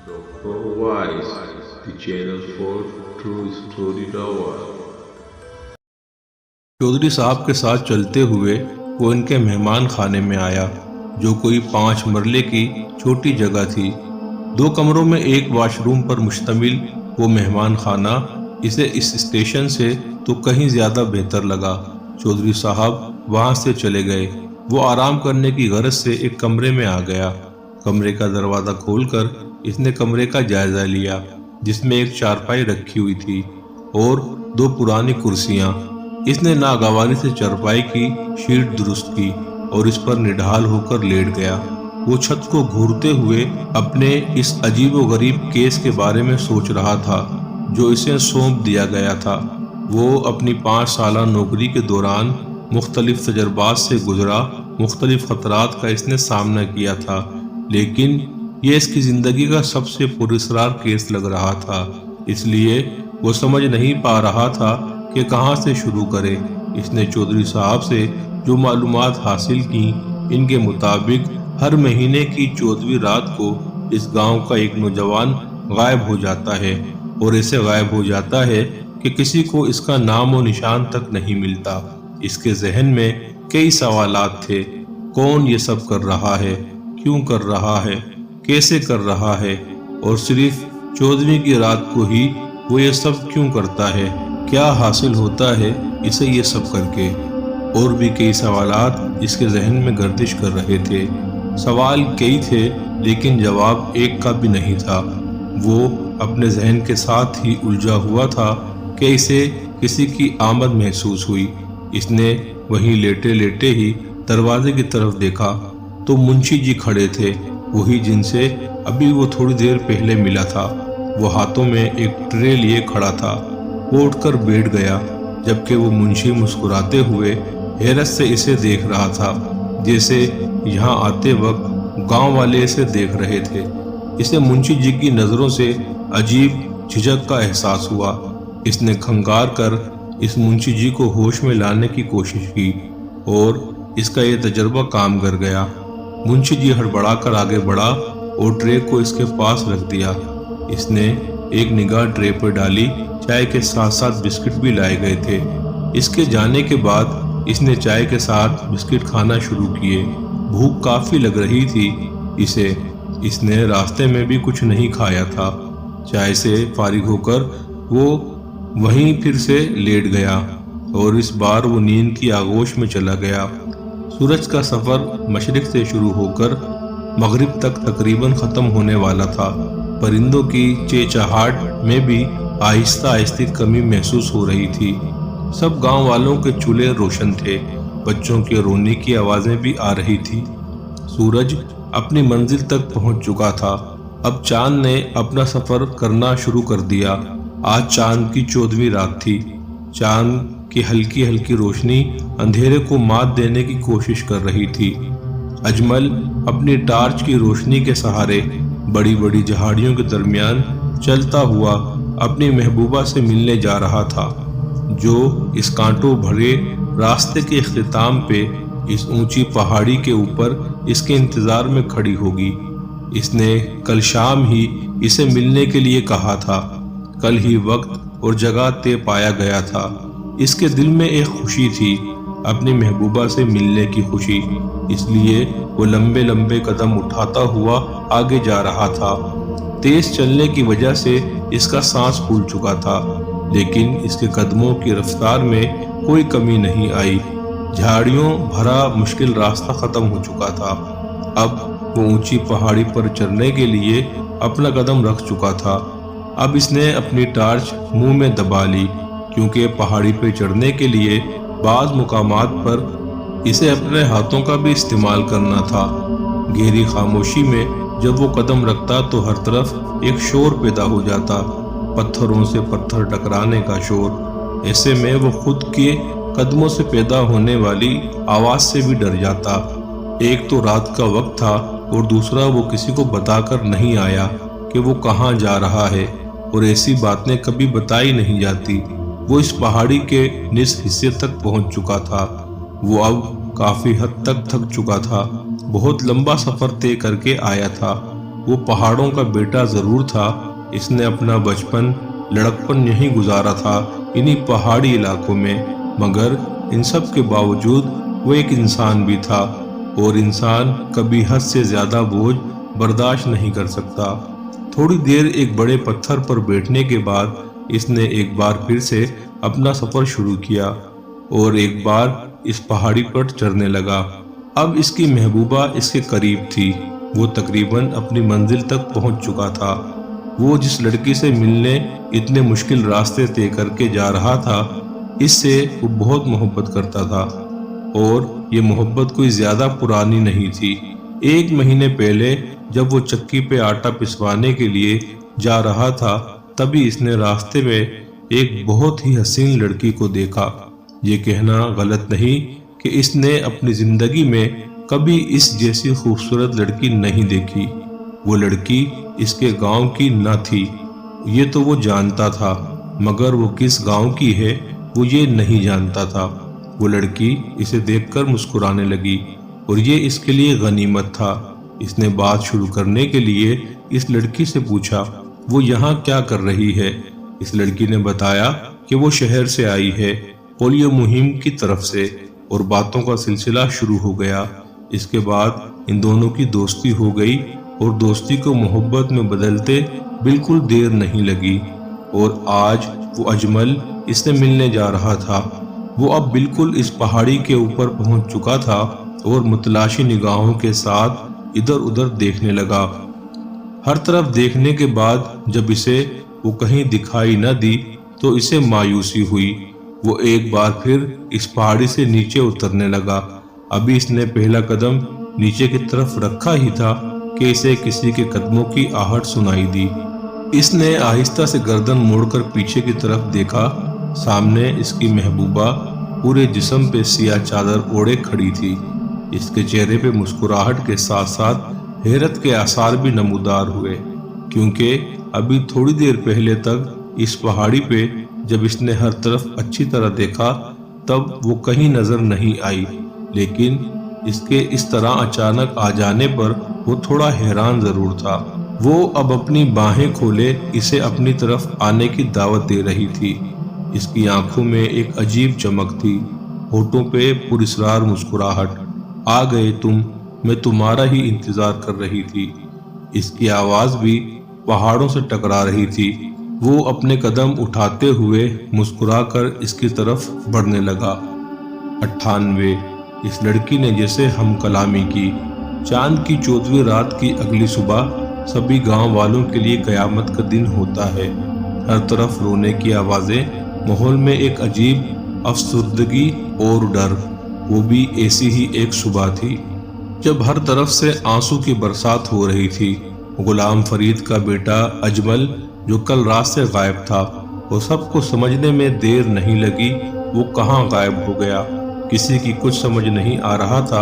Dr. Wise, the channel for True Story Tower. Chaudhry صاحب کے ساتھ چلتے ہوئے وہ ان کے مہمان خانے میں آیا، جو کوئی 5 مرلے کی چھوٹی جگہ تھی۔ 2 کمروں میں ایک واش روم پر مشتمل وہ مہمان خانہ اسے اس اسٹیشن سے تو کہیں زیادہ بہتر لگا۔ چودھری صاحب وہاں سے چلے گئے۔ وہ آرام کرنے کی غرض سے ایک کمرے میں آ گیا۔ کمرے کا دروازہ کھول کر اس نے کمرے کا جائزہ لیا، جس میں ایک چارپائی رکھی ہوئی تھی اور 2 پرانی کرسیاں۔ اس نے ناگواری سے چارپائی کی شیٹ درست کی اور اس پر نڈھال ہو کر لیٹ گیا۔ وہ چھت کو گھورتے ہوئے اپنے اس عجیب و غریب کیس کے بارے میں سوچ رہا تھا جو اسے سونپ دیا گیا تھا۔ وہ اپنی 5 سالہ نوکری کے دوران مختلف تجربات سے گزرا، مختلف خطرات کا اس نے سامنا کیا تھا، لیکن یہ اس کی زندگی کا سب سے پراسرار کیس لگ رہا تھا۔ اس لیے وہ سمجھ نہیں پا رہا تھا کہ کہاں سے شروع کرے۔ اس نے چودھری صاحب سے جو معلومات حاصل کی، ان کے مطابق ہر مہینے کی 14ویں رات کو اس گاؤں کا ایک نوجوان غائب ہو جاتا ہے، اور ایسے غائب ہو جاتا ہے کہ کسی کو اس کا نام و نشان تک نہیں ملتا۔ اس کے ذہن میں کئی سوالات تھے۔ کون یہ سب کر رہا ہے؟ کیوں کر رہا ہے؟ کیسے کر رہا ہے؟ اور صرف 14ویں کی رات کو ہی وہ یہ سب کیوں کرتا ہے؟ کیا حاصل ہوتا ہے اسے یہ سب کر کے؟ اور بھی کئی سوالات اس کے ذہن میں گردش کر رہے تھے۔ سوال کئی تھے لیکن جواب ایک کا بھی نہیں تھا۔ وہ اپنے ذہن کے ساتھ ہی الجھا ہوا تھا کہ اسے کسی کی آمد محسوس ہوئی۔ اس نے وہیں لیٹے لیٹے ہی دروازے کی طرف دیکھا تو منشی جی کھڑے تھے، وہی جن سے ابھی وہ تھوڑی دیر پہلے ملا تھا۔ وہ ہاتھوں میں ایک ٹرے لیے کھڑا تھا۔ وہ اٹھ کر بیٹھ گیا، جبکہ وہ منشی مسکراتے ہوئے حیرت سے اسے دیکھ رہا تھا، جیسے یہاں آتے وقت گاؤں والے اسے دیکھ رہے تھے۔ اسے منشی جی کی نظروں سے عجیب جھجک کا احساس ہوا۔ اس نے کھنگار کر اس منشی جی کو ہوش میں لانے کی کوشش کی، اور اس کا یہ تجربہ کام کر گیا۔ منشی جی ہڑبڑا کر آگے بڑھا اور ٹرے کو اس کے پاس رکھ دیا۔ اس نے ایک نگاہ ٹرے پر ڈالی۔ چائے کے ساتھ ساتھ بسکٹ بھی لائے گئے تھے۔ اس کے جانے کے بعد اس نے چائے کے ساتھ بسکٹ کھانا شروع کیے۔ بھوک کافی لگ رہی تھی اسے۔ اس نے راستے میں بھی کچھ نہیں کھایا تھا۔ چائے سے فارغ ہو کر وہ وہیں پھر سے لیٹ گیا، اور اس بار وہ نیند کی آغوش میں چلا گیا۔ سورج کا سفر مشرق سے شروع ہو کر مغرب تک تقریباً ختم ہونے والا تھا۔ پرندوں کی چہچہاہٹ میں بھی آہستہ آہستہ کمی محسوس ہو رہی تھی۔ سب گاؤں والوں کے چولہے روشن تھے۔ بچوں کے رونے کی آوازیں بھی آ رہی تھی۔ سورج اپنی منزل تک پہنچ چکا تھا۔ اب چاند نے اپنا سفر کرنا شروع کر دیا۔ آج چاند کی 14ویں رات تھی۔ چاند کی ہلکی ہلکی روشنی اندھیرے کو مات دینے کی کوشش کر رہی تھی۔ اجمل اپنی ٹارچ کی روشنی کے سہارے بڑی بڑی جھاڑیوں کے درمیان چلتا ہوا اپنی محبوبہ سے ملنے جا رہا تھا، جو اس کانٹوں بھرے راستے کے اختتام پہ اس اونچی پہاڑی کے اوپر اس کے انتظار میں کھڑی ہوگی۔ اس نے کل شام ہی اسے ملنے کے لیے کہا تھا۔ کل ہی وقت اور جگہ طے پایا گیا تھا۔ اس کے دل میں ایک خوشی تھی، اپنی محبوبہ سے ملنے کی خوشی۔ اس لیے وہ لمبے لمبے قدم اٹھاتا ہوا آگے جا رہا تھا۔ تیز چلنے کی وجہ سے اس کا سانس پھول چکا تھا، لیکن اس کے قدموں کی رفتار میں کوئی کمی نہیں آئی۔ جھاڑیوں بھرا مشکل راستہ ختم ہو چکا تھا۔ اب وہ اونچی پہاڑی پر چڑھنے کے لیے اپنا قدم رکھ چکا تھا۔ اب اس نے اپنی ٹارچ منہ میں دبا لی، کیونکہ پہاڑی پہ چڑھنے کے لیے بعض مقامات پر اسے اپنے ہاتھوں کا بھی استعمال کرنا تھا۔ گہری خاموشی میں جب وہ قدم رکھتا تو ہر طرف ایک شور پیدا ہو جاتا، پتھروں سے پتھر ٹکرانے کا شور۔ ایسے میں وہ خود کے قدموں سے پیدا ہونے والی آواز سے بھی ڈر جاتا۔ ایک تو رات کا وقت تھا، اور دوسرا وہ کسی کو بتا کر نہیں آیا کہ وہ کہاں جا رہا ہے، اور ایسی باتیں کبھی بتائی نہیں جاتی۔ وہ اس پہاڑی کے نصف حصے تک پہنچ چکا تھا۔ وہ اب کافی حد تک تھک چکا تھا۔ بہت لمبا سفر طے کر کے آیا تھا۔ وہ پہاڑوں کا بیٹا ضرور تھا، اس نے اپنا بچپن لڑکپن یہیں گزارا تھا، انہی پہاڑی علاقوں میں، مگر ان سب کے باوجود وہ ایک انسان بھی تھا، اور انسان کبھی حد سے زیادہ بوجھ برداشت نہیں کر سکتا۔ تھوڑی دیر ایک بڑے پتھر پر بیٹھنے کے بعد اس نے ایک بار پھر سے اپنا سفر شروع کیا اور ایک بار اس پہاڑی پر چڑھنے لگا۔ اب اس کی محبوبہ اس کے قریب تھی، وہ تقریباً اپنی منزل تک پہنچ چکا تھا۔ وہ جس لڑکی سے ملنے اتنے مشکل راستے طے کر کے جا رہا تھا، اس سے وہ بہت محبت کرتا تھا، اور یہ محبت کوئی زیادہ پرانی نہیں تھی۔ 1 مہینے پہلے جب وہ چکی پہ آٹا پسوانے کے لیے جا رہا تھا، تبھی اس نے راستے میں ایک بہت ہی حسین لڑکی کو دیکھا۔ یہ کہنا غلط نہیں کہ اس نے اپنی زندگی میں کبھی اس جیسی خوبصورت لڑکی نہیں دیکھی۔ وہ لڑکی اس کے گاؤں کی نہ تھی، یہ تو وہ جانتا تھا، مگر وہ کس گاؤں کی ہے وہ یہ نہیں جانتا تھا۔ وہ لڑکی اسے دیکھ کر مسکرانے لگی، اور یہ اس کے لیے غنیمت تھا۔ اس نے بات شروع کرنے کے لیے اس لڑکی سے پوچھا وہ یہاں کیا کر رہی ہے۔ اس لڑکی نے بتایا کہ وہ شہر سے آئی ہے، پولیو مہم کی طرف سے، اور باتوں کا سلسلہ شروع ہو گیا۔ اس کے بعد ان دونوں کی دوستی ہو گئی، اور دوستی کو محبت میں بدلتے بالکل دیر نہیں لگی، اور آج وہ اجمل اس سے ملنے جا رہا تھا۔ وہ اب بالکل اس پہاڑی کے اوپر پہنچ چکا تھا، اور متلاشی نگاہوں کے ساتھ ادھر ادھر دیکھنے لگا۔ ہر طرف دیکھنے کے بعد جب اسے وہ کہیں دکھائی نہ دی تو اسے مایوسی ہوئی۔ وہ ایک بار پھر اس پہاڑی سے نیچے اترنے لگا۔ ابھی اس نے پہلا قدم نیچے کی طرف رکھا ہی تھا کہ اسے کسی کے قدموں کی آہٹ سنائی دی۔ اس نے آہستہ سے گردن موڑ کر پیچھے کی طرف دیکھا۔ سامنے اس کی محبوبہ پورے جسم پہ سیاہ چادر اوڑھے کھڑی تھی۔ اس کے چہرے پہ مسکراہٹ کے ساتھ ساتھ حیرت کے آثار بھی نمودار ہوئے، کیونکہ ابھی تھوڑی دیر پہلے تک اس پہاڑی پہ جب اس نے ہر طرف اچھی طرح دیکھا تب وہ کہیں نظر نہیں آئی، لیکن اس کے اس طرح اچانک آ جانے پر وہ تھوڑا حیران ضرور تھا۔ وہ اب اپنی باہیں کھولے اسے اپنی طرف آنے کی دعوت دے رہی تھی۔ اس کی آنکھوں میں ایک عجیب چمک تھی، ہونٹوں پہ پراسرار مسکراہٹ۔ آ گئے تم، میں تمہارا ہی انتظار کر رہی تھی۔ اس کی آواز بھی پہاڑوں سے ٹکرا رہی تھی۔ وہ اپنے قدم اٹھاتے ہوئے مسکرا کر اس کی طرف بڑھنے لگا۔ 98 اس لڑکی نے جیسے ہم کلامی کی۔ چاند کی 14ویں رات کی اگلی صبح سبھی گاؤں والوں کے لیے قیامت کا دن ہوتا ہے۔ ہر طرف رونے کی آوازیں، ماحول میں ایک عجیب افسردگی اور ڈر۔ وہ بھی ایسی ہی ایک صبح تھی جب ہر طرف سے آنسو کی برسات ہو رہی تھی۔ غلام فرید کا بیٹا اجمل جو کل رات سے غائب تھا، وہ سب کو سمجھنے میں دیر نہیں لگی وہ کہاں غائب ہو گیا۔ کسی کی کچھ سمجھ نہیں آ رہا تھا،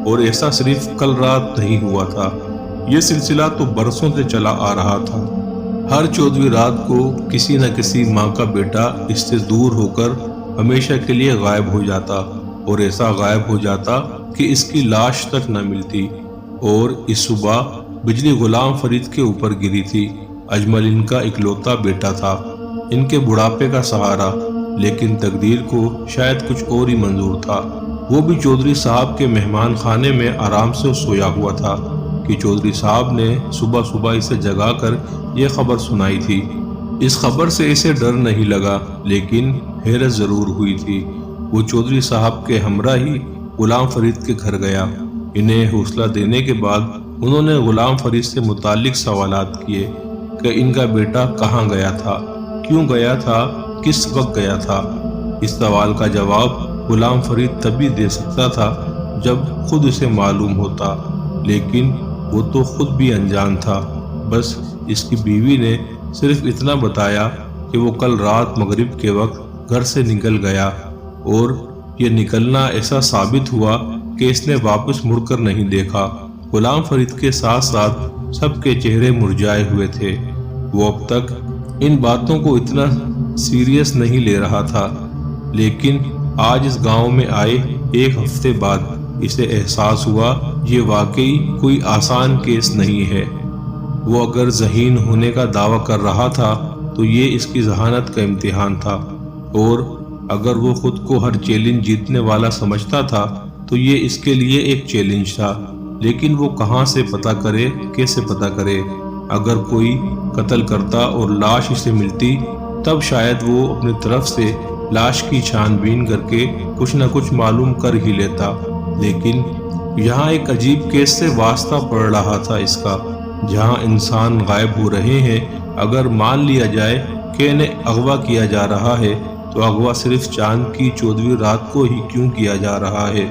اور ایسا صرف کل رات نہیں ہوا تھا، یہ سلسلہ تو برسوں سے چلا آ رہا تھا۔ ہر 14ویں رات کو کسی نہ کسی ماں کا بیٹا اس سے دور ہو کر ہمیشہ کے لیے غائب ہو جاتا، اور ایسا غائب ہو جاتا کہ اس کی لاش تک نہ ملتی۔ اور اس صبح بجلی غلام فرید کے اوپر گری تھی۔ اجمل ان کا اکلوتا بیٹا تھا، ان کے بڑھاپے کا سہارا، لیکن تقدیر کو شاید کچھ اور ہی منظور تھا۔ وہ بھی چودھری صاحب کے مہمان خانے میں آرام سے سویا ہوا تھا کہ چودھری صاحب نے صبح صبح اسے جگا کر یہ خبر سنائی تھی۔ اس خبر سے اسے ڈر نہیں لگا، لیکن حیرت ضرور ہوئی تھی۔ وہ چودھری صاحب کے ہمراہ ہی غلام فرید کے گھر گیا۔ انہیں حوصلہ دینے کے بعد انہوں نے غلام فرید سے متعلق سوالات کیے کہ ان کا بیٹا کہاں گیا تھا، کیوں گیا تھا، کس وقت گیا تھا۔ اس سوال کا جواب غلام فرید تبھی دے سکتا تھا جب خود اسے معلوم ہوتا، لیکن وہ تو خود بھی انجان تھا۔ بس اس کی بیوی نے صرف اتنا بتایا کہ وہ کل رات مغرب کے وقت گھر سے نکل گیا، اور یہ نکلنا ایسا ثابت ہوا کہ اس نے واپس مڑ کر نہیں دیکھا۔ غلام فرید کے ساتھ ساتھ سب کے چہرے مرجھائے ہوئے تھے۔ وہ اب تک ان باتوں کو اتنا سیریس نہیں لے رہا تھا، لیکن آج اس گاؤں میں آئے 1 ہفتے بعد اسے احساس ہوا یہ واقعی کوئی آسان کیس نہیں ہے۔ وہ اگر ذہین ہونے کا دعویٰ کر رہا تھا تو یہ اس کی ذہانت کا امتحان تھا، اور اگر وہ خود کو ہر چیلنج جیتنے والا سمجھتا تھا تو یہ اس کے لیے ایک چیلنج تھا۔ لیکن وہ کہاں سے پتہ کرے، کیسے پتہ کرے؟ اگر کوئی قتل کرتا اور لاش اسے ملتی تب شاید وہ اپنی طرف سے لاش کی چھان بین کر کے کچھ نہ کچھ معلوم کر ہی لیتا۔ لیکن یہاں ایک عجیب کیس سے واسطہ پڑ رہا تھا اس کا، جہاں انسان غائب ہو رہے ہیں۔ اگر مان لیا جائے کہ انہیں اغوا کیا جا رہا ہے تو اغوا صرف چاند کی 14ویں رات کو ہی کیوں کیا جا رہا ہے؟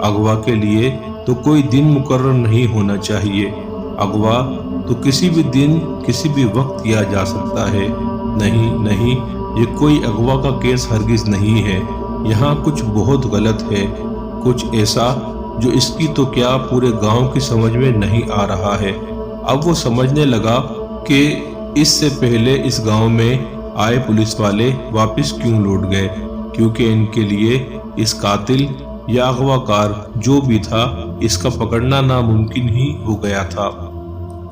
اغوا کے لیے تو کوئی دن مقرر نہیں ہونا چاہیے۔ اغوا تو کسی بھی دن کسی بھی وقت کیا جا سکتا ہے۔ نہیں، یہ کوئی اغوا کا کیس ہرگز نہیں ہے۔ یہاں کچھ بہت غلط ہے، کچھ ایسا جو اس کی تو کیا پورے گاؤں کی سمجھ میں نہیں آ رہا ہے۔ اب وہ سمجھنے لگا کہ اس سے پہلے اس گاؤں میں آئے پولیس والے واپس کیوں لوٹ گئے، کیونکہ ان کے لیے اس قاتل یا اغوا کار جو بھی تھا اس کا پکڑنا ناممکن ہی ہو گیا تھا۔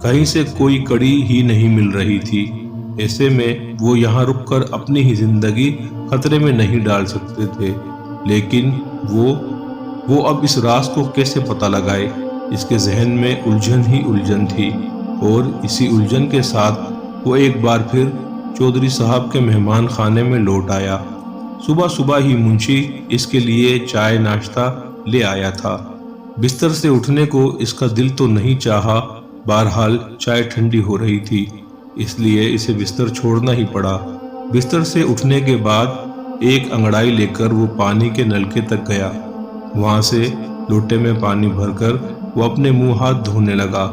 کہیں سے کوئی کڑی ہی نہیں مل رہی تھی۔ ایسے میں وہ یہاں رک کر اپنی ہی زندگی خطرے میں نہیں ڈال سکتے تھے۔ لیکن وہ اب اس راز کو کیسے پتہ لگائے؟ اس کے ذہن میں الجھن ہی الجھن تھی، اور اسی الجھن کے ساتھ وہ ایک بار پھر چودھری صاحب کے مہمان خانے میں لوٹ آیا۔ صبح ہی منشی اس کے لیے چائے ناشتہ لے آیا تھا۔ بستر سے اٹھنے کو اس کا دل تو نہیں چاہا، بہرحال چائے ٹھنڈی ہو رہی تھی، اس لیے اسے بستر چھوڑنا ہی پڑا۔ بستر سے اٹھنے کے بعد ایک انگڑائی لے کر وہ پانی کے نلکے تک گیا۔ وہاں سے لوٹے میں پانی بھر کر وہ اپنے منہ ہاتھ دھونے لگا۔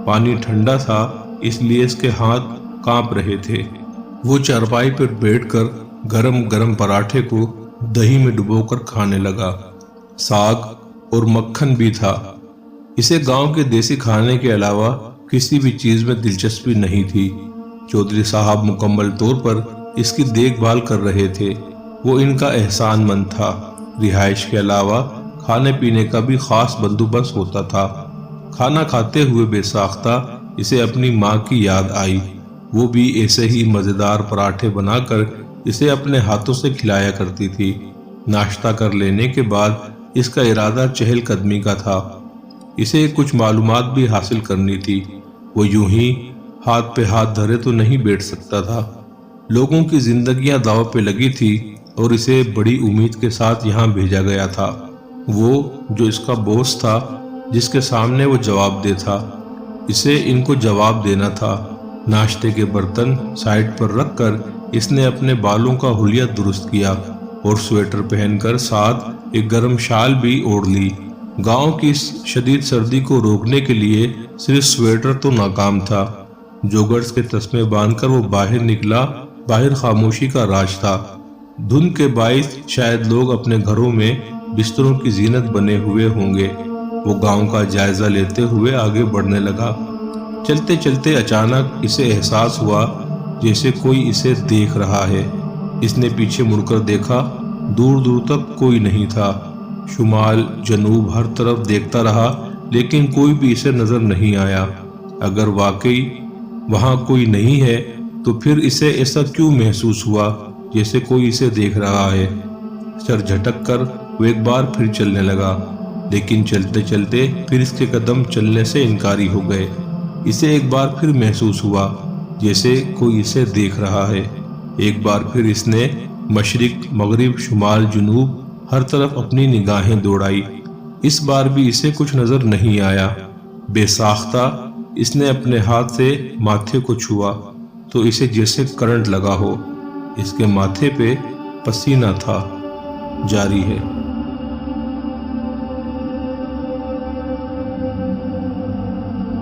پانی ٹھنڈا تھا اس لیے اس کے ہاتھ کانپ رہے تھے۔ وہ چارپائی پر بیٹھ کر گرم پراٹھے کو دہی میں ڈبو کر کھانے لگا۔ ساگ اور مکھن بھی تھا۔ اسے گاؤں کے دیسی کھانے کے علاوہ کسی بھی چیز میں دلچسپی نہیں تھی۔ چودھری صاحب مکمل طور پر اس کی دیکھ بھال کر رہے تھے۔ وہ ان کا احسان مند تھا۔ رہائش کے علاوہ کھانے پینے کا بھی خاص بندوبست ہوتا تھا۔ کھانا کھاتے ہوئے بے ساختہ اسے اپنی ماں کی یاد آئی۔ وہ بھی ایسے ہی مزیدار پراٹھے بنا کر اسے اپنے ہاتھوں سے کھلایا کرتی تھی۔ ناشتہ کر لینے کے بعد اس کا ارادہ چہل قدمی کا تھا۔ اسے کچھ معلومات بھی حاصل کرنی تھی۔ وہ یوں ہی ہاتھ پہ ہاتھ دھرے تو نہیں بیٹھ سکتا تھا۔ لوگوں کی زندگیاں داؤ پہ لگی تھی اور اسے بڑی امید کے ساتھ یہاں بھیجا گیا تھا۔ وہ جو اس کا باس تھا، جس کے سامنے وہ جواب دہ تھا، اسے ان کو جواب دینا تھا۔ ناشتے کے برتن سائڈ پر رکھ کر اس نے اپنے بالوں کا حلیہ درست کیا اور سویٹر پہن کر ساتھ ایک گرم شال بھی اوڑھ لی۔ گاؤں کی شدید سردی کو روکنے کے لیے صرف سویٹر تو ناکام تھا۔ جوگرز کے تسمے باندھ کر وہ باہر نکلا۔ باہر خاموشی کا راج تھا۔ دھند کے باعث شاید لوگ اپنے گھروں میں بستروں کی زینت بنے ہوئے ہوں گے۔ وہ گاؤں کا جائزہ لیتے ہوئے آگے بڑھنے لگا۔ چلتے چلتے اچانک اسے احساس ہوا جیسے کوئی اسے دیکھ رہا ہے۔ اس نے پیچھے مڑ کر دیکھا، دور دور تک کوئی نہیں تھا۔ شمال جنوب ہر طرف دیکھتا رہا لیکن کوئی بھی اسے نظر نہیں آیا۔ اگر واقعی وہاں کوئی نہیں ہے تو پھر اسے ایسا کیوں محسوس ہوا جیسے کوئی اسے دیکھ رہا ہے؟ سر جھٹک کر وہ ایک بار پھر چلنے لگا، لیکن چلتے چلتے پھر اس کے قدم چلنے سے انکاری ہو گئے۔ اسے ایک بار پھر محسوس ہوا جیسے کوئی اسے دیکھ رہا ہے۔ ایک بار پھر اس نے مشرق مغرب شمال جنوب ہر طرف اپنی نگاہیں دوڑائی۔ اس بار بھی اسے کچھ نظر نہیں آیا۔ بے ساختہ اس نے اپنے ہاتھ سے ماتھے کو چھوا تو اسے جیسے کرنٹ لگا ہو۔ اس کے ماتھے پہ پسینہ تھا۔ جاری ہے۔